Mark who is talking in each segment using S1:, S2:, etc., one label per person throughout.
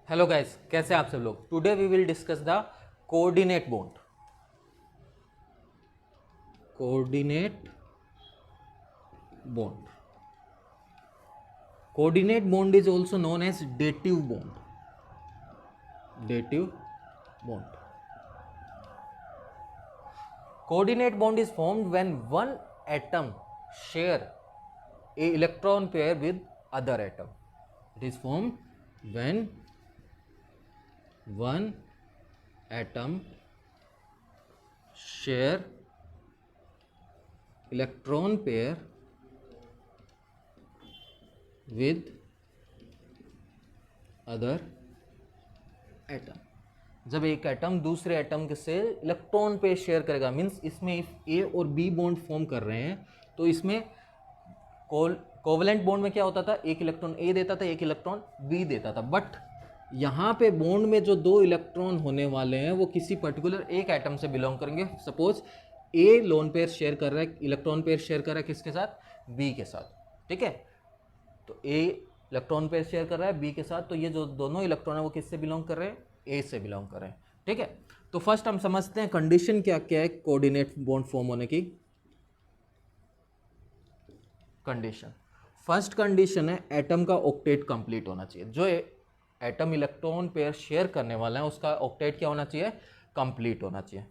S1: Hello guys, कैसे हैं आप सब लोग। Today we will discuss the coordinate bond. Coordinate bond, coordinate bond is also known as dative bond. Dative bond, coordinate bond is formed when one atom share a electron pair with other atom. It is formed when one atom share electron pair with other atom. जब एक atom दूसरे atom से electron पे share करेगा, means इसमें if ए और B bond form कर रहे हैं तो इसमें कोवलेंट बॉन्ड में क्या होता था, एक इलेक्ट्रॉन ए देता था, एक इलेक्ट्रॉन बी देता था। बट यहाँ पे बॉन्ड में जो दो इलेक्ट्रॉन होने वाले हैं वो किसी पर्टिकुलर एक एटम से बिलोंग करेंगे। सपोज ए लोन पेयर शेयर कर रहा है, इलेक्ट्रॉन पेयर शेयर कर रहा है किसके साथ, बी के साथ। ठीक है, तो ए इलेक्ट्रॉन पेयर शेयर कर रहा है बी के साथ, तो ये जो दोनों इलेक्ट्रॉन है वो किससे बिलोंग कर रहे हैं, ए से बिलोंग कर रहे हैं। ठीक है, तो फर्स्ट हम समझते हैं कंडीशन क्या क्या है कोऑर्डिनेट बॉन्ड फॉर्म होने की। कंडीशन, फर्स्ट कंडीशन है एटम का ऑक्टेट कंप्लीट होना चाहिए। जो एटम इलेक्ट्रॉन पेयर शेयर करने वाला है उसका ऑक्टेट क्या होना चाहिए, कंप्लीट होना चाहिए।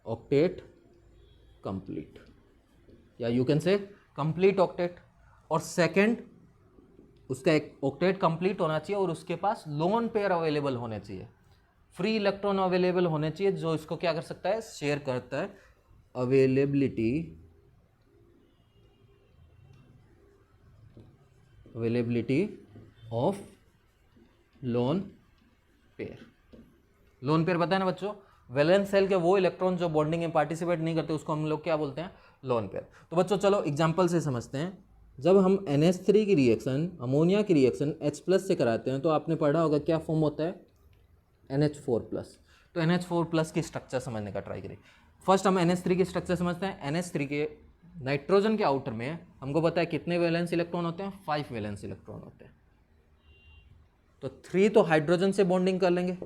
S1: ऑक्टेट कंप्लीट, या you can say complete octet. और सेकंड, उसका एक ऑक्टेट कंप्लीट होना चाहिए और उसके पास लोन पेयर अवेलेबल होने चाहिए, फ्री इलेक्ट्रॉन अवेलेबल होने चाहिए जो इसको क्या कर सकता है, शेयर करता है। Availability of lone pair. Lone pair पता है ना बच्चों, वैलेंस सेल के वो इलेक्ट्रॉन जो बॉन्डिंग में पार्टिसिपेट नहीं करते उसको हम लोग क्या बोलते हैं, लोन पेयर। तो बच्चों चलो एग्जांपल से समझते हैं। जब हम NH3 की रिएक्शन, अमोनिया की रिएक्शन H+ से कराते हैं तो आपने पढ़ा होगा क्या फॉर्म होता है, NH4+। तो NH4+ की स्ट्रक्चर समझने का ट्राई करिए। फर्स्ट हम NH3 की स्ट्रक्चर समझते हैं। NH3 के नाइट्रोजन के आउटर में हमको पता है कितने वैलेंस इलेक्ट्रॉन होते हैं, 5 वैलेंस इलेक्ट्रॉन होते हैं। तो 3 तो हाइड्रोजन से बॉन्डिंग कर लेंगे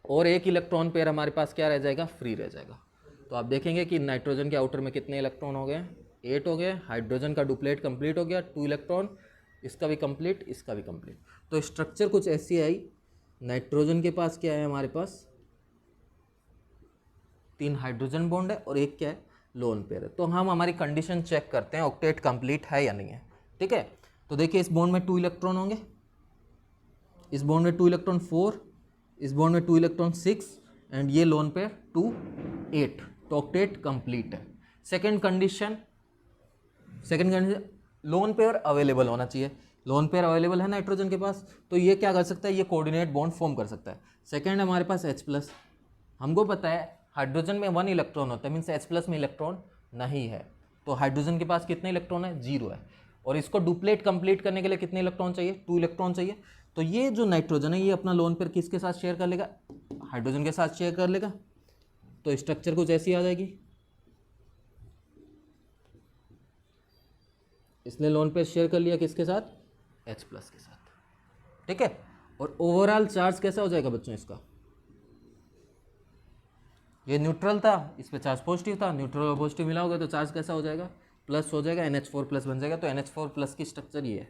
S1: और एक इलेक्ट्रॉन पेयर हमारे पास क्या रह जाएगा, फ्री रह जाएगा। तो आप देखेंगे कि नाइट्रोजन के आउटर में कितने इलेक्ट्रॉन हो गए, 8 हो गए। हाइड्रोजन का डुप्लेट कंप्लीट हो गया, 2 इलेक्ट्रॉन, इसका भी कंप्लीट, इसका भी कंप्लीट। तो स्ट्रक्चर कुछ ऐसी आई, नाइट्रोजन के पास क्या है, हमारे पास 3 हाइड्रोजन बॉन्ड है और एक क्या है, लोन पेयर है। तो हम हमारी कंडीशन चेक करते हैं ऑक्टेट कंप्लीट है या नहीं है। ठीक है, तो देखिए इस बॉन्ड में 2 इलेक्ट्रॉन होंगे, इस बॉन्ड में 2 इलेक्ट्रॉन 4, इस बॉन्ड में 2 इलेक्ट्रॉन 6 एंड ये लोन पेयर 2 8। तो ऑक्टेट कंप्लीट है। Second condition, lone pair available होना चाहिए। लोन पेयर अवेलेबल है नाइट्रोजन के पास, तो ये क्या कर सकता है, ये कोऑर्डिनेट बॉन्ड फॉर्म कर सकता है। सेकेंड हमारे पास H+, हमको पता है हाइड्रोजन में 1 इलेक्ट्रॉन होता है, मीन्स H+ में इलेक्ट्रॉन नहीं है। तो हाइड्रोजन के पास कितने इलेक्ट्रॉन है, 0 है। और इसको डुप्लेट कंप्लीट करने के लिए कितने इलेक्ट्रॉन चाहिए, 2 इलेक्ट्रॉन चाहिए। तो ये जो नाइट्रोजन है ये अपना लोन पेयर किसके साथ शेयर कर लेगा, हाइड्रोजन के साथ शेयर कर लेगा। तो स्ट्रक्चर कुछ ऐसी आ जाएगी, इसने लोन पेयर शेयर कर लिया किसके साथ, H+ के साथ। ठीक है, और ओवरऑल चार्ज कैसा हो जाएगा बच्चों इसका, ये न्यूट्रल था, इस पे चार्ज पॉजिटिव था, न्यूट्रल और पॉजिटिव मिला होगा तो चार्ज कैसा हो जाएगा, प्लस हो जाएगा, NH4+ बन जाएगा। तो NH4+ की स्ट्रक्चर ये है।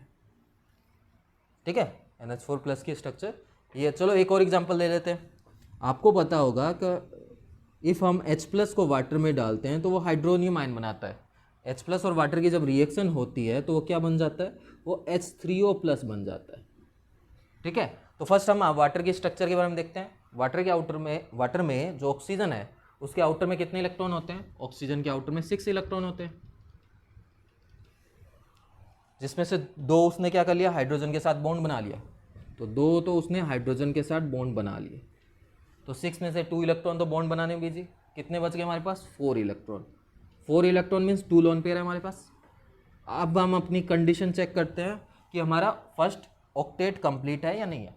S1: ठीक है, NH4+ की स्ट्रक्चर ये। चलो एक और एग्जांपल ले लेते हैं। आपको पता होगा कि इफ़ हम H+ को वाटर में डालते हैं तो वो हाइड्रोनियम आयन बनाता है। H+ और वाटर की जब रिएक्शन होती है तो वो क्या बन जाता है, वो H3O+ बन जाता है। ठीक है, तो फर्स्ट हम वाटर की स्ट्रक्चर के बारे में देखते हैं। वाटर में जो ऑक्सीजन है उसके आउटर में कितने इलेक्ट्रॉन होते हैं, ऑक्सीजन के आउटर में 6 इलेक्ट्रॉन होते हैं, जिसमें से 2 उसने क्या कर लिया, हाइड्रोजन के साथ बॉन्ड बना लिया। तो 2 तो उसने हाइड्रोजन के साथ बॉन्ड बना लिए, तो 6 में से 2 इलेक्ट्रॉन तो बॉन्ड बनाने में बिजी, कितने बच गए हमारे पास, 4 electron. 4 electron means 2 lone pair है हमारे पास। अब हम अपनी कंडीशन चेक करते हैं कि हमारा फर्स्ट ऑक्टेट कंप्लीट है या नहीं है।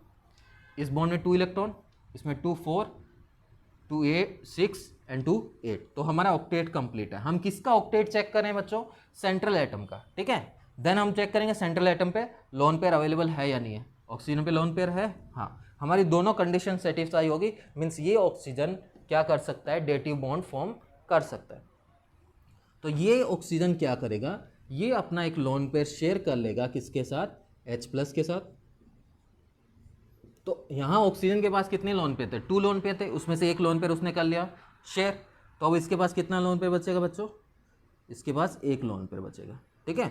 S1: इस बॉन्ड में 2 इलेक्ट्रॉन, इसमें 2 4, 2 8 6 एंड 2 8। तो हमारा ऑक्टेट कंप्लीट है। हम किसका ऑक्टेट चेक करें बच्चों, सेंट्रल एटम का। ठीक है, देन हम चेक करेंगे सेंट्रल एटम पे लोन पेयर अवेलेबल है या नहीं है। ऑक्सीजन पे लोन पेयर है, हाँ, हमारी दोनों कंडीशन सेटिस्फाई होगी, मीन्स ये ऑक्सीजन क्या कर सकता है, डेटिव बॉन्ड फॉर्म कर सकता है। तो ये ऑक्सीजन क्या करेगा, ये अपना एक लोन पेयर शेयर कर लेगा किसके साथ, H+ के साथ। तो यहाँ ऑक्सीजन के पास कितने लोन पेयर थे, 2 लोन पेयर थे, उसमें से एक लोन पेयर उसने कर लिया शेयर, तो अब इसके पास कितना लोन पेयर बचेगा बच्चों, इसके पास एक लोन पेयर बचेगा, ठीक है।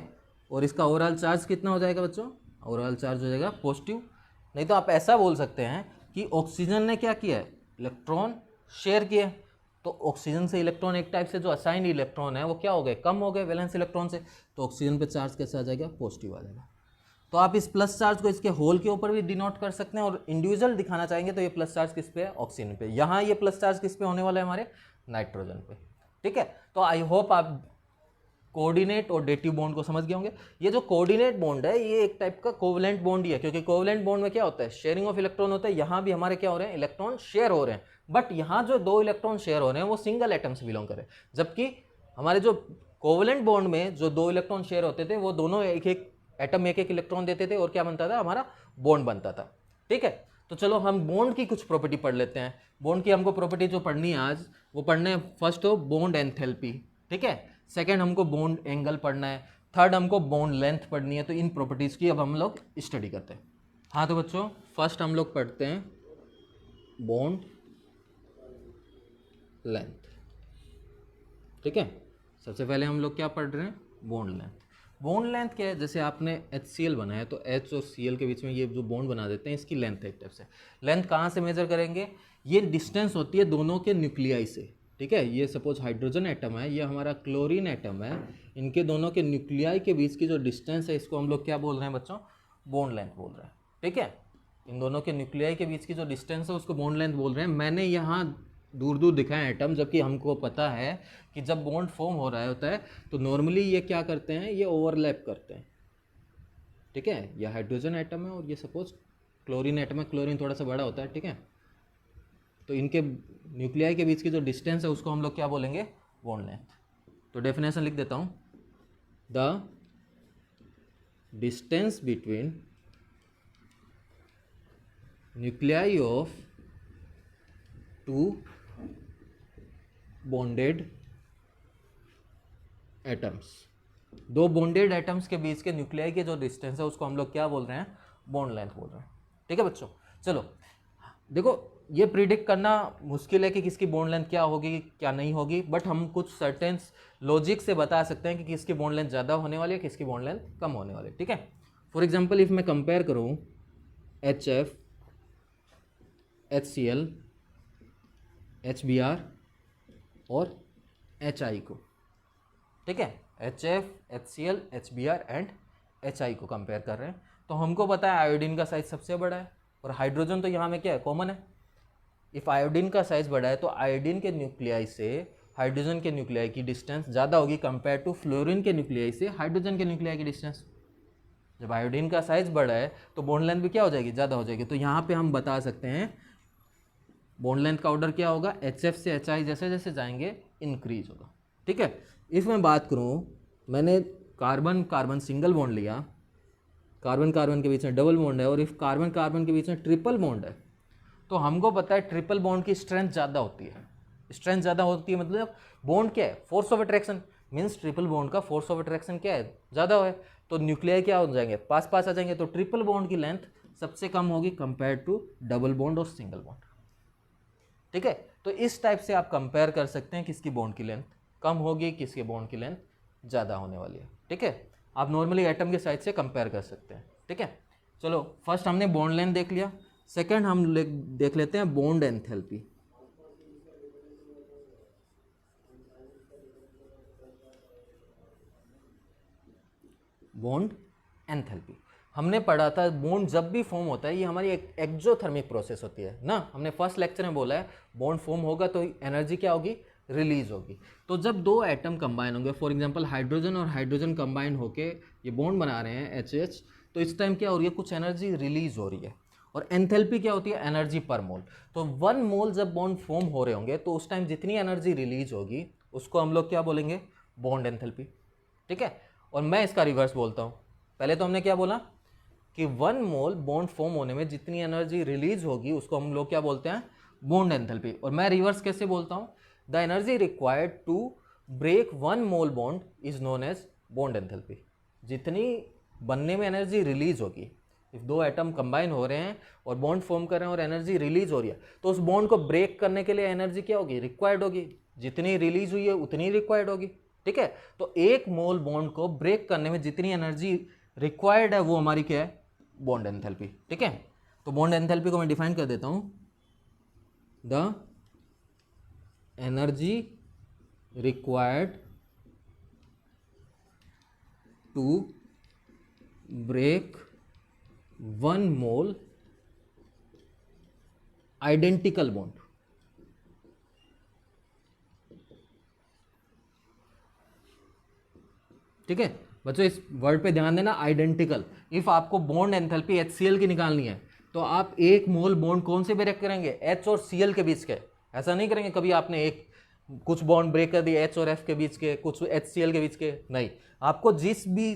S1: और इसका ओवरऑल चार्ज कितना हो जाएगा बच्चों, ओवरऑल चार्ज हो जाएगा पॉजिटिव। नहीं तो आप ऐसा बोल सकते हैं कि ऑक्सीजन ने क्या किया है, इलेक्ट्रॉन शेयर किए, तो ऑक्सीजन से इलेक्ट्रॉन एक टाइप से जो असाइंड इलेक्ट्रॉन है वो क्या हो गए, कम हो गए वैलेंस इलेक्ट्रॉन से, तो ऑक्सीजन पे चार्ज कैसे आ जाएगा, पॉजिटिव आ जाएगा। तो आप इस प्लस चार्ज को इसके होल के ऊपर भी डिनोट कर सकते हैं, और इंडिविजुअल दिखाना चाहेंगे तो ये प्लस चार्ज किस पे है, ऑक्सीजन पे। यहाँ ये प्लस चार्ज किस पे होने वाला है, हमारे नाइट्रोजन पे, ठीक है। तो आई होप आप कोऑर्डिनेट और डेटिव बॉन्ड को समझ गए होंगे। ये जो कोऑर्डिनेट बॉन्ड है ये एक टाइप का कोवलेंट बॉन्ड ही है, क्योंकि कोवलेंट बॉन्ड में क्या होता है, शेयरिंग ऑफ इलेक्ट्रॉन होता है। यहाँ भी हमारे क्या हो रहे हैं, इलेक्ट्रॉन शेयर हो रहे हैं, बट यहाँ जो 2 इलेक्ट्रॉन शेयर हो रहे हैं वो सिंगल एटम से बिलोंग कर रहे हैं, जबकि हमारे जो कोवलेंट बॉन्ड में जो 2 इलेक्ट्रॉन शेयर होते थे वो दोनों एक एक एटम एक एक इलेक्ट्रॉन देते थे, और क्या बनता था, हमारा बॉन्ड बनता था, ठीक है। तो चलो हम बॉन्ड की कुछ प्रॉपर्टी पढ़ लेते हैं। बॉन्ड की हमको प्रॉपर्टी जो पढ़नी है आज, वो पढ़ने हैं फर्स्ट हो बॉन्ड एंथैल्पी, ठीक है। सेकंड हमको बॉन्ड एंगल पढ़ना है, थर्ड हमको बॉन्ड लेंथ पढ़नी है। तो इन प्रॉपर्टीज़ की अब हम लोग स्टडी करते हैं। हाँ तो बच्चों फर्स्ट हम लोग पढ़ते हैं बॉन्ड लेंथ, ठीक है। सबसे पहले हम लोग क्या पढ़ रहे हैं, बॉन्ड लेंथ। बॉन्ड लेंथ क्या है, जैसे आपने HCl बनाया तो H और Cl के बीच में ये जो बॉन्ड बना देते हैं, इसकी लेंथ है एक टाइप से। लेंथ कहाँ से मेजर करेंगे, ये डिस्टेंस होती है दोनों के न्यूक्लियाई से, ठीक है। ये सपोज हाइड्रोजन एटम है, ये हमारा क्लोरीन एटम है, इनके दोनों के न्यूक्लियाई के बीच की जो डिस्टेंस है इसको हम लोग क्या बोल रहे हैं बच्चों, बॉन्ड लेंथ बोल रहे हैं, ठीक है। इन दोनों के न्यूक्लियाई के बीच की जो डिस्टेंस है उसको बॉन्ड लेंथ बोल रहे हैं। मैंने यहाँ दूर दूर दिखाए एटम, जबकि हमको पता है कि जब बॉन्ड फॉर्म हो रहा होता है तो नॉर्मली ये क्या करते हैं, ये ओवरलैप करते हैं, ठीक है। यह हाइड्रोजन एटम है और ये सपोज क्लोरीन एटम है, क्लोरीन थोड़ा सा बड़ा होता है, ठीक है। तो इनके न्यूक्लियाई के बीच की जो डिस्टेंस है उसको हम लोग क्या बोलेंगे, बॉन्ड लेंथ। तो डेफिनेशन लिख देता हूँ, the distance between nuclei of 2 bonded atoms, 2 bonded atoms के बीच के न्यूक्लियाई के जो डिस्टेंस है उसको हम लोग क्या बोल रहे हैं, बॉन्ड लेंथ बोल रहे हैं, ठीक है बच्चों। चलो देखो ये प्रिडिक्ट करना मुश्किल है कि किसकी बॉन्ड लेंथ क्या होगी क्या नहीं होगी, बट हम कुछ सर्टेन लॉजिक से बता सकते हैं कि किसकी बॉन्ड लेंथ ज़्यादा होने वाली है, किसकी बॉन्ड लेंथ कम होने वाली है, ठीक है। फॉर एग्जाम्पल इफ मैं कंपेयर करूँ HF, HCl, HBr और HI को, ठीक है। HF, HCl, HBr and HI को कंपेयर कर रहे हैं, तो हमको पता है आयोडीन का साइज सबसे बड़ा है, और हाइड्रोजन तो यहाँ में क्या है, कॉमन है। इफ आयोडीन का साइज बड़ा है तो आयोडीन के न्यूक्लियाई से हाइड्रोजन के न्यूक्लियाई की डिस्टेंस ज़्यादा होगी कंपेयर टू फ्लोरीन के न्यूक्लियाई से हाइड्रोजन के न्यूक्लियाई की डिस्टेंस। जब आयोडीन का साइज बड़ा है तो बॉन्ड लेंथ भी क्या हो जाएगी, ज़्यादा हो जाएगी। तो यहाँ पे हम बता सकते हैं बॉन्ड लेंथ का ऑर्डर क्या होगा, HF से HI जैसे जैसे जाएंगे इंक्रीज होगा, ठीक है। इफ मैं बात करूँ, मैंने कार्बन कार्बन सिंगल बॉन्ड लिया, कार्बन कार्बन के बीच में डबल बॉन्ड है, और इफ कार्बन कार्बन के बीच में ट्रिपल बॉन्ड है, तो हमको पता है ट्रिपल बॉन्ड की स्ट्रेंथ ज़्यादा होती है। स्ट्रेंथ ज़्यादा होती है मतलब बॉन्ड क्या है, force of attraction, means triple bond का फोर्स ऑफ अट्रैक्शन क्या है, ज़्यादा है, तो न्यूक्लियाई क्या हो जाएंगे, पास पास आ जाएंगे। तो ट्रिपल बॉन्ड की लेंथ सबसे कम होगी कंपेयर टू डबल बॉन्ड और सिंगल बॉन्ड, ठीक है। तो इस टाइप से आप कंपेयर कर सकते हैं किसकी बॉन्ड की लेंथ कम होगी, किसके बॉन्ड की लेंथ ज़्यादा होने वाली है, ठीक है। आप नॉर्मली एटम के साइज से कंपेयर कर सकते हैं, ठीक है। चलो फर्स्ट हमने बॉन्ड लेंथ देख लिया, सेकंड हम देख लेते हैं बॉन्ड एंथैल्पी। बॉन्ड एंथैल्पी हमने पढ़ा था, बॉन्ड जब भी फॉर्म होता है ये हमारी एक एक्सोथर्मिक प्रोसेस होती है ना। हमने फर्स्ट लेक्चर में बोला है बॉन्ड फॉर्म होगा तो एनर्जी क्या होगी, रिलीज होगी। तो जब 2 एटम कंबाइन होंगे, फॉर एग्जांपल हाइड्रोजन और हाइड्रोजन कंबाइन होके ये बॉन्ड बना रहे हैं HH, तो इस टाइम क्या हो रही है, कुछ एनर्जी रिलीज हो रही है। और एंथैल्पी क्या होती है, एनर्जी पर मोल। तो 1 मोल जब बॉन्ड फॉर्म हो रहे होंगे तो उस टाइम जितनी एनर्जी रिलीज होगी उसको हम लोग क्या बोलेंगे, बॉन्ड एंथैल्पी, ठीक है। और मैं इसका रिवर्स बोलता हूँ। पहले तो हमने क्या बोला कि 1 मोल बॉन्ड फॉर्म होने में जितनी एनर्जी रिलीज होगी उसको हम लोग क्या बोलते हैं, बॉन्ड एंथैल्पी। और मैं रिवर्स कैसे बोलता हूँ, the energy required to break 1 mole bond is known as bond enthalpy. जितनी बनने में एनर्जी रिलीज होगी, इफ 2 एटम कंबाइन हो रहे हैं और बॉन्ड फॉर्म कर रहे हैं और एनर्जी रिलीज हो रही है, तो उस बॉन्ड को ब्रेक करने के लिए एनर्जी क्या होगी, रिक्वायर्ड होगी। जितनी रिलीज हुई है उतनी रिक्वायर्ड होगी, ठीक है। तो 1 मोल बॉन्ड को ब्रेक करने में जितनी एनर्जी रिक्वायर्ड है वो हमारी क्या है, बॉन्ड एंथैल्पी, ठीक है। तो बॉन्ड एंथैल्पी को मैं डिफाइन कर देता हूं, the energy required to break 1 mole identical bond. ठीक है बच्चों, इस वर्ड पे ध्यान देना, आइडेंटिकल। इफ आपको बॉन्ड एंथैल्पी HCl की निकालनी है तो आप 1 मोल बॉन्ड कौन से ब्रेक करेंगे, H और Cl के बीच के। ऐसा नहीं करेंगे कभी आपने एक कुछ बॉन्ड ब्रेक कर दिए H और F के बीच के, कुछ HCl के बीच के, नहीं। आपको जिस भी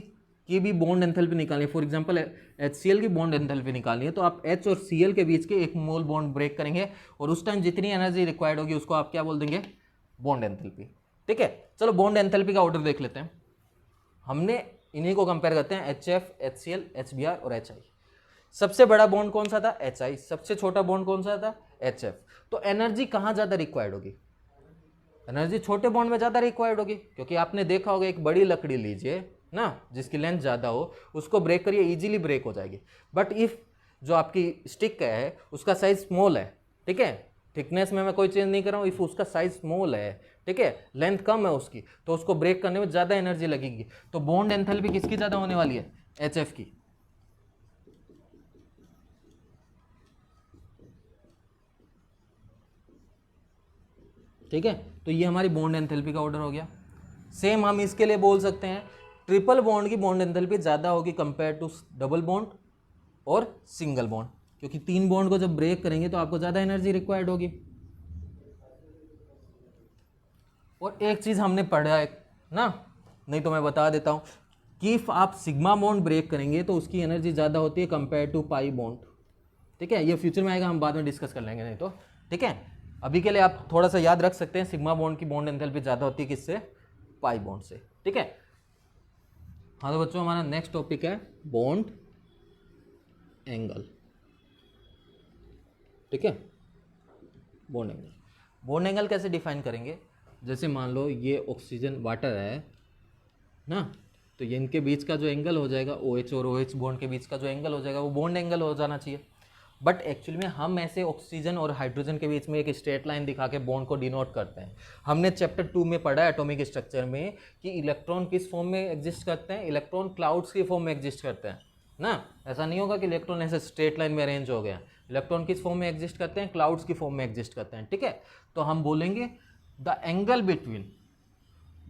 S1: की भी बॉन्ड एंथैल्पी निकालनी है, फॉर एग्जांपल HCl की बॉन्ड एंथैल्पी निकालनी है तो आप H और Cl के बीच के 1 मोल बॉन्ड ब्रेक करेंगे और उस टाइम जितनी एनर्जी रिक्वायर्ड होगी उसको आप क्या बोल देंगे, बॉन्ड एंथैल्पी, ठीक है। चलो बॉन्ड एंथैल्पी का ऑर्डर देख लेते हैं। हमने इन्हीं को कंपेयर करते हैं, HF, HCl, HBr और HI। सबसे बड़ा बॉन्ड कौन सा था, HI। सबसे छोटा बॉन्ड कौन सा था, HF। तो एनर्जी कहाँ ज़्यादा रिक्वायर्ड होगी, एनर्जी छोटे बॉन्ड में ज़्यादा रिक्वायर्ड होगी, क्योंकि आपने देखा होगा एक बड़ी लकड़ी लीजिए ना जिसकी लेंथ ज़्यादा हो, उसको ब्रेक करिए इजीली ब्रेक हो जाएगी। बट इफ़ जो आपकी स्टिक है उसका साइज स्मॉल है, ठीक है, थिकनेस में मैं कोई चेंज नहीं कर रहा हूँ, इफ़ उसका साइज स्मॉल है, ठीक है, लेंथ कम है उसकी, तो उसको ब्रेक करने में ज़्यादा एनर्जी लगेगी। तो बॉन्ड एंथैल्पी किसकी ज़्यादा होने वाली है, HF की। ठीक है, तो ये हमारी बॉन्ड एंथैल्पी का ऑर्डर हो गया। सेम हम इसके लिए बोल सकते हैं ट्रिपल बॉन्ड की बॉन्ड एंथैल्पी ज़्यादा होगी कंपेयर टू डबल बॉन्ड और सिंगल बॉन्ड, क्योंकि 3 बॉन्ड को जब ब्रेक करेंगे तो आपको ज़्यादा एनर्जी रिक्वायर्ड होगी। और एक चीज़ हमने पढ़ा है ना, नहीं तो मैं बता देता हूँ कि इफ आप सिग्मा बॉन्ड ब्रेक करेंगे तो उसकी एनर्जी ज़्यादा होती है कंपेयर टू पाई बॉन्ड, ठीक है। ये फ्यूचर में आएगा, हम बाद में डिस्कस कर लेंगे नहीं तो, ठीक है। अभी के लिए आप थोड़ा सा याद रख सकते हैं, सिग्मा बॉन्ड की बॉन्ड एंथैल्पी ज़्यादा होती है किससे, पाई बॉन्ड से, ठीक है। हाँ तो बच्चों हमारा नेक्स्ट टॉपिक है बॉन्ड एंगल, ठीक है। बॉन्ड एंगल, बॉन्ड एंगल कैसे डिफाइन करेंगे, जैसे मान लो ये ऑक्सीजन वाटर है ना, तो ये इनके बीच का जो एंगल हो जाएगा OH और OH बॉन्ड के बीच का जो एंगल हो जाएगा वो बॉन्ड एंगल हो जाना चाहिए। बट एक्चुअली में हम ऐसे ऑक्सीजन और हाइड्रोजन के बीच में एक स्ट्रेट लाइन दिखा के बॉन्ड को डिनोट करते हैं। हमने चैप्टर 2 में पढ़ा है एटॉमिक स्ट्रक्चर में कि इलेक्ट्रॉन किस फॉर्म में एग्जिस्ट करते हैं, इलेक्ट्रॉन क्लाउड्स की फॉर्म में एग्जिस्ट करते हैं ना। ऐसा नहीं होगा कि इलेक्ट्रॉन ऐसे स्ट्रेट लाइन में अरेंज हो गया, इलेक्ट्रॉन किस फॉर्म में एग्जिस्ट करते हैं, क्लाउड्स की फॉर्म में एग्जिस्ट करते हैं, ठीक है। तो हम बोलेंगे the angle between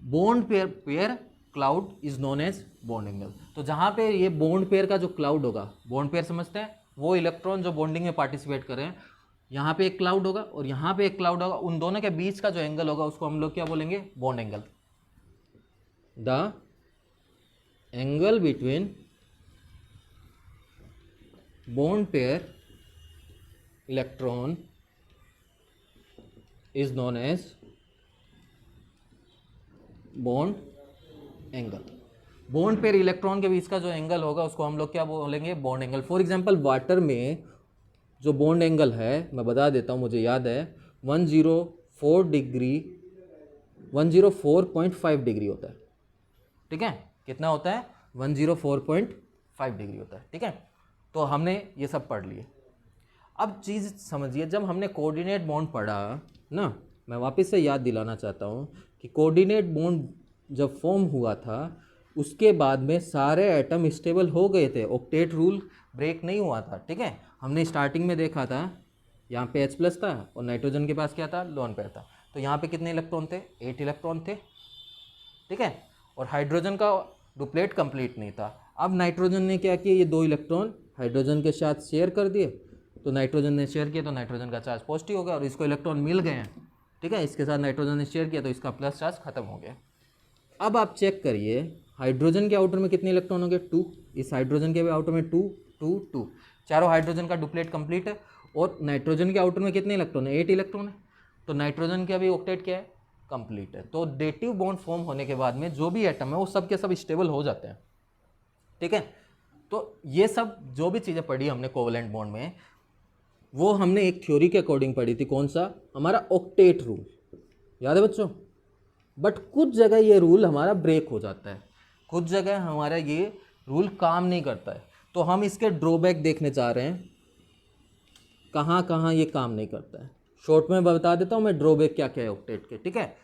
S1: bond pair cloud is known as bond angle. तो जहाँ पे ये बॉन्ड पेयर का जो क्लाउड होगा, बॉन्ड पेयर समझते हैं, वो इलेक्ट्रॉन जो बॉन्डिंग में पार्टिसिपेट कर रहे हैं, यहाँ पे एक क्लाउड होगा और यहाँ पे एक क्लाउड होगा, उन दोनों के बीच का जो एंगल होगा उसको हम लोग क्या बोलेंगे, bond angle. The angle between bond pair electron is known as bond angle. Bond pair electron के बीच का जो एंगल होगा उसको हम लोग क्या बोलेंगे, bond angle. For example water में जो बॉन्ड एंगल है मैं बता देता हूँ, मुझे याद है 104.5 डिग्री होता है, ठीक है। कितना होता है, 104.5 डिग्री होता है, ठीक है। तो हमने ये सब पढ़ लिए। अब चीज़ समझिए, जब हमने कोऑर्डिनेट बॉन्ड पढ़ा ना, मैं वापस से याद दिलाना चाहता हूँ कि कोऑर्डिनेट बॉन्ड जब फॉर्म हुआ था उसके बाद में सारे एटम स्टेबल हो गए थे, ऑक्टेट रूल ब्रेक नहीं हुआ था, ठीक है। हमने स्टार्टिंग में देखा था यहाँ पे H+ था और नाइट्रोजन के पास क्या था, लोन पेयर था। तो यहाँ पे कितने इलेक्ट्रॉन थे, 8 इलेक्ट्रॉन थे, ठीक है। और हाइड्रोजन का डुप्लेट कंप्लीट नहीं था। अब नाइट्रोजन ने क्या किया, ये 2 इलेक्ट्रॉन हाइड्रोजन के साथ शेयर कर दिए, तो नाइट्रोजन ने शेयर किया तो नाइट्रोजन का चार्ज पॉजिटिव हो गया और इसको इलेक्ट्रॉन मिल गए हैं, ठीक है। इसके साथ नाइट्रोजन ने शेयर किया तो इसका प्लस चार्ज खत्म हो गया। अब आप चेक करिए, हाइड्रोजन के आउटर में कितने इलेक्ट्रॉन होंगे 2, इस हाइड्रोजन के भी आउटर में 2 2 2, चारों हाइड्रोजन का डुप्लेट कंप्लीट है। और नाइट्रोजन के आउटर में कितने इलेक्ट्रॉन है 8 इलेक्ट्रॉन है, तो नाइट्रोजन का भी ऑक्टेट क्या है कंप्लीट है। तो डेटिव बॉन्ड फॉर्म होने के बाद में जो भी एटम है वो सब के सब स्टेबल हो जाते हैं, ठीक है। तो ये सब जो भी चीज़ें पढ़ी हमने कोवलेंट बॉन्ड में, वो हमने एक थ्योरी के अकॉर्डिंग पढ़ी थी, कौन सा, हमारा ऑक्टेट रूल, याद है बच्चों। बट कुछ जगह ये रूल हमारा ब्रेक हो जाता है, कुछ जगह हमारा ये रूल काम नहीं करता है। तो हम इसके ड्रॉबैक देखने जा रहे हैं, कहाँ कहाँ ये काम नहीं करता है। शॉर्ट में बता देता हूँ मैं ड्रॉबैक क्या क्या है ऑक्टेट के, ठीक है।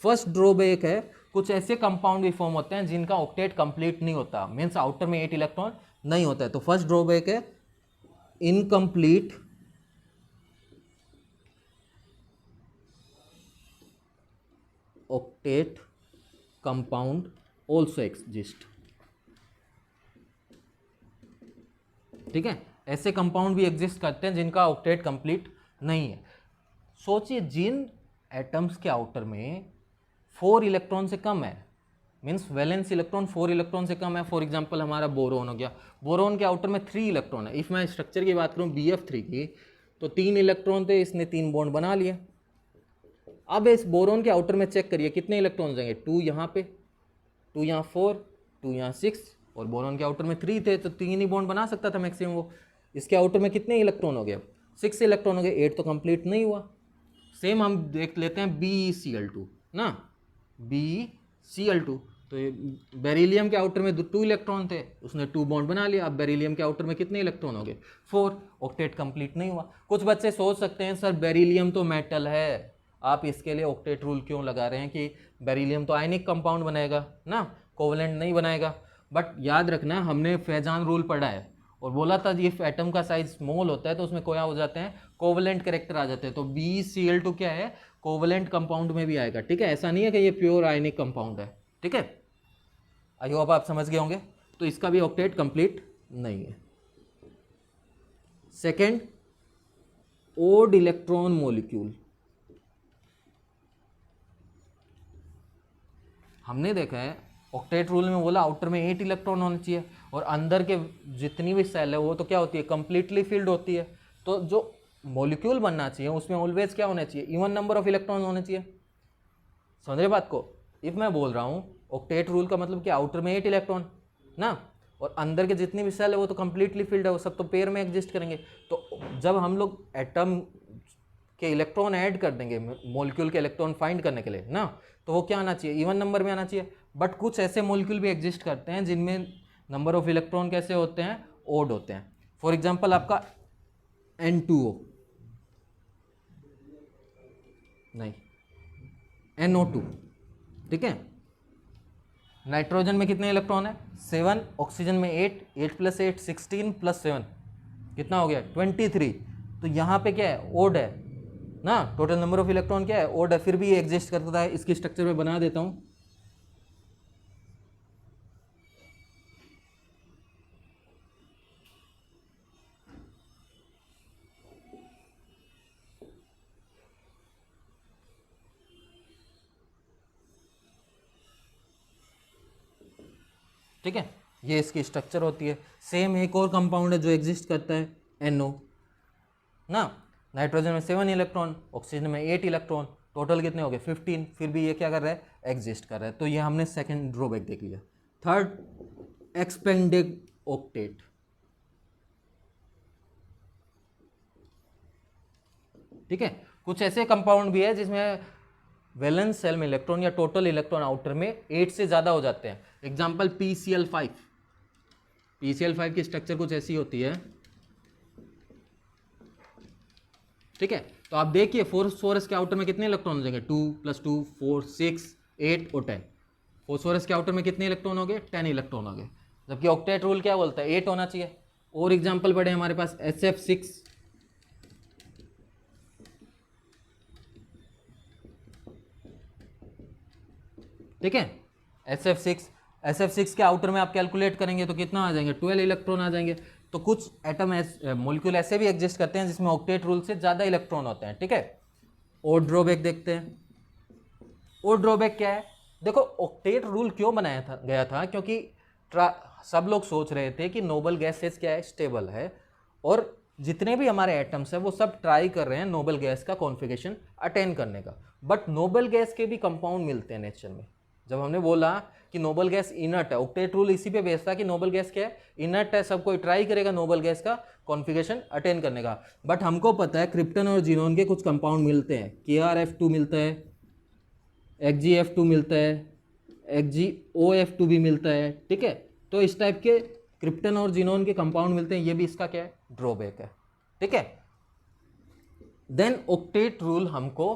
S1: फर्स्ट ड्रॉबैक है, कुछ ऐसे कंपाउंड भी फॉर्म होते हैं जिनका ऑक्टेट कंप्लीट नहीं होता, मीन्स आउटर में 8 इलेक्ट्रॉन नहीं होता है। तो फर्स्ट ड्रॉबैक है incomplete octet compound also exist, ठीक है। ऐसे कंपाउंड भी एग्जिस्ट करते हैं जिनका ऑक्टेट कंप्लीट नहीं है। सोचिए जिन एटम्स के आउटर में 4 इलेक्ट्रॉन से कम है, मीन्स वैलेंस इलेक्ट्रॉन 4 इलेक्ट्रॉन से कम है, फॉर एग्जांपल हमारा बोरोन हो गया, बोरोन के आउटर में 3 इलेक्ट्रॉन है। इफ मैं स्ट्रक्चर की बात करूं BF3 की, तो 3 इलेक्ट्रॉन थे, इसने 3 बॉन्ड बना लिए। अब इस बोरोन के आउटर में चेक करिए कितने इलेक्ट्रॉन जाएंगे, 2 यहाँ पे, 2 यहाँ 4, 2 यहाँ 6, और बोरोन के आउटर में 3 थे तो 3 ही बॉन्ड बना सकता था मैक्सिमम वो। इसके आउटर में कितने इलेक्ट्रॉन हो गए, 6 इलेक्ट्रॉन हो गए, 8 तो कंप्लीट नहीं हुआ। सेम हम देख लेते हैं BeCl2 ना, BeCl2, तो ये बेरिलियम के आउटर में 2 इलेक्ट्रॉन थे, उसने 2 बॉन्ड बना लिया। अब बेरिलियम के आउटर में कितने इलेक्ट्रॉन हो गए 4, ऑक्टेट कंप्लीट नहीं हुआ। कुछ बच्चे सोच सकते हैं सर बेरिलियम तो मेटल है, आप इसके लिए ऑक्टेट रूल क्यों लगा रहे हैं कि बेरिलियम तो आयनिक कंपाउंड बनाएगा ना, कोवलेंट नहीं बनाएगा। बट याद रखना हमने फैजान रूल पढ़ा है और बोला था ये एटम का साइज स्मॉल होता है तो उसमें क्या हो जाते हैं, कोवलेंट कैरेक्टर आ जाते हैं। तो BeCl2 क्या है, कोवलेंट कंपाउंड में भी आएगा, ठीक है। ऐसा नहीं है कि ये प्योर आयनिक कंपाउंड है, ठीक है। आई होप आप समझ गए होंगे। तो इसका भी ऑक्टेट कंप्लीट नहीं है। Second, odd electron molecule. हमने देखा है ऑक्टेट रूल में बोला आउटर में 8 इलेक्ट्रॉन होने चाहिए और अंदर के जितनी भी सेल है वो तो क्या होती है, कंप्लीटली फिल्ड होती है। तो जो मॉलिक्यूल बनना चाहिए उसमें ऑलवेज क्या होना चाहिए, इवन नंबर ऑफ इलेक्ट्रॉन होने चाहिए। समझ रहे बात को। इफ मैं बोल रहा हूँ ऑक्टेट रूल का मतलब कि आउटर में 8 इलेक्ट्रॉन ना, और अंदर के जितनी भी सेल है वो तो कंप्लीटली फिल्ड है, वो सब तो पेयर में एग्जिस्ट करेंगे। तो जब हम लोग एटम के इलेक्ट्रॉन ऐड कर देंगे मॉलिक्यूल के इलेक्ट्रॉन फाइंड करने के लिए ना, तो वो क्या आना चाहिए, इवन नंबर में आना चाहिए। बट कुछ ऐसे मॉलिक्यूल भी एग्जिस्ट करते हैं जिनमें नंबर ऑफ इलेक्ट्रॉन कैसे होते हैं, ओड होते हैं। फॉर एग्जांपल आपका N2O नहीं NO2, ठीक है। नाइट्रोजन में कितने इलेक्ट्रॉन है 7, ऑक्सीजन में 8, 8 + 8 16 + 7 कितना हो गया 23। तो यहाँ पे क्या है, ओड है ना, टोटल नंबर ऑफ इलेक्ट्रॉन क्या है, ओड है, फिर भी ये एग्जिस्ट करता है। इसकी स्ट्रक्चर में बना देता हूँ। ठीक है, ये इसकी स्ट्रक्चर होती है। सेम एक और कंपाउंड है जो एग्जिस्ट करता है NO ना, नाइट्रोजन में 7 इलेक्ट्रॉन, ऑक्सीजन में 8 इलेक्ट्रॉन, टोटल कितने हो गए 15, फिर भी ये क्या कर रहा है, एग्जिस्ट कर रहा है। तो ये हमने सेकंड ड्रॉबैक देख लिया। Third, expanded octet. ठीक है, कुछ ऐसे कंपाउंड भी है जिसमें वैलेंस सेल में इलेक्ट्रॉन या टोटल इलेक्ट्रॉन आउटर में 8 से ज़्यादा हो जाते हैं। Example PCl5। PCl5 की स्ट्रक्चर कुछ ऐसी होती है, ठीक है। तो आप देखिए फॉस्फोरस के आउटर में कितने इलेक्ट्रॉन हो जाएंगे, 2 + 2 4 6 8 और 10। फॉस्फोरस के आउटर में कितने इलेक्ट्रॉन हो गए, 10 इलेक्ट्रॉन हो गए, जबकि ऑक्टेट रूल क्या बोलता है 8 होना चाहिए। और एग्जाम्पल पढ़े हमारे पास SF6, ठीक है। SF6 के आउटर में आप कैलकुलेट करेंगे तो कितना आ जाएंगे, 12 इलेक्ट्रॉन आ जाएंगे। तो कुछ एटम मॉलिक्यूल ऐसे भी एग्जिस्ट करते हैं जिसमें ऑक्टेट रूल से ज़्यादा इलेक्ट्रॉन होते हैं, ठीक है। और ड्रॉबैक देखते हैं। और ड्रॉबैक क्या है, देखो ऑक्टेट रूल क्यों बनाया गया था, क्योंकि सब लोग सोच रहे थे कि नोबल गैसेस क्या है, स्टेबल है, और जितने भी हमारे एटम्स हैं वो सब ट्राई कर रहे हैं नोबल गैस का कॉन्फ़िगरेशन अटेन करने का। बट नोबल गैस के भी कंपाउंड मिलते हैं नेचर में। जब हमने बोला कि नोबल गैस इनर्ट है, ऑक्टेट रूल इसी पे बेस्ड था कि नोबल गैस क्या है, इनर्ट है, सब कोई ट्राई करेगा नोबल गैस का कॉन्फ़िगरेशन अटेन करने का। बट हमको पता है क्रिप्टन और जीनोन के कुछ कंपाउंड मिलते हैं, KrF2 मिलता है, XgF2 मिलता है, XgOF2 भी मिलता है, ठीक है। तो इस टाइप के क्रिप्टन और जीनोन के कंपाउंड मिलते हैं, ये भी इसका क्या है, ड्रॉबैक है, ठीक है। देन ऑक्टेट रूल हमको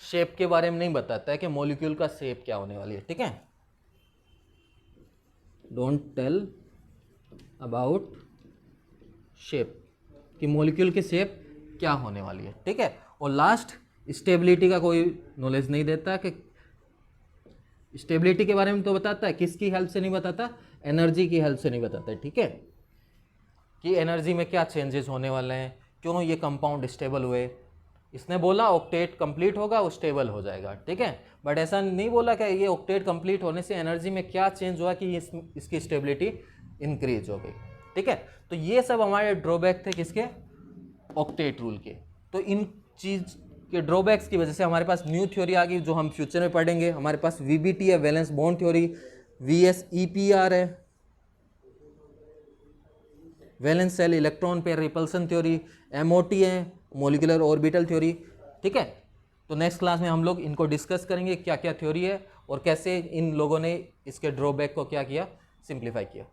S1: शेप के बारे में नहीं बताता है कि मॉलिक्यूल का शेप क्या होने वाली है, ठीक है। डोंट टेल अबाउट शेप, कि मॉलिक्यूल की शेप क्या होने वाली है, ठीक है। और लास्ट, स्टेबिलिटी का कोई नॉलेज नहीं देता, कि स्टेबिलिटी के बारे में तो बताता है, किसकी हेल्प से नहीं बताता, एनर्जी की हेल्प से नहीं बताता है, ठीक है, कि एनर्जी में क्या चेंजेस होने वाले हैं, क्यों ये कंपाउंड स्टेबल हुए। इसने बोला ऑक्टेट कंप्लीट होगा वो स्टेबल हो जाएगा, ठीक है, बट ऐसा नहीं बोला कि ये ऑक्टेट कंप्लीट होने से एनर्जी में क्या चेंज हुआ कि इसकी स्टेबिलिटी इंक्रीज हो गई, ठीक है। तो ये सब हमारे ड्रॉबैक थे किसके, ऑक्टेट रूल के। तो इन चीज़ के ड्रॉबैक्स की वजह से हमारे पास न्यू थ्योरी आ गई जो हम फ्यूचर में पढ़ेंगे। हमारे पास VBT है, वैलेंस बॉन्ड थ्योरी, VSEPR है, valence shell electron pair repulsion theory, MOT है, मॉलिक्यूलर ऑर्बिटल थ्योरी, ठीक है। तो नेक्स्ट क्लास में हम लोग इनको डिस्कस करेंगे क्या क्या थ्योरी है और कैसे इन लोगों ने इसके ड्रॉबैक को क्या किया, सिंप्लीफाई किया।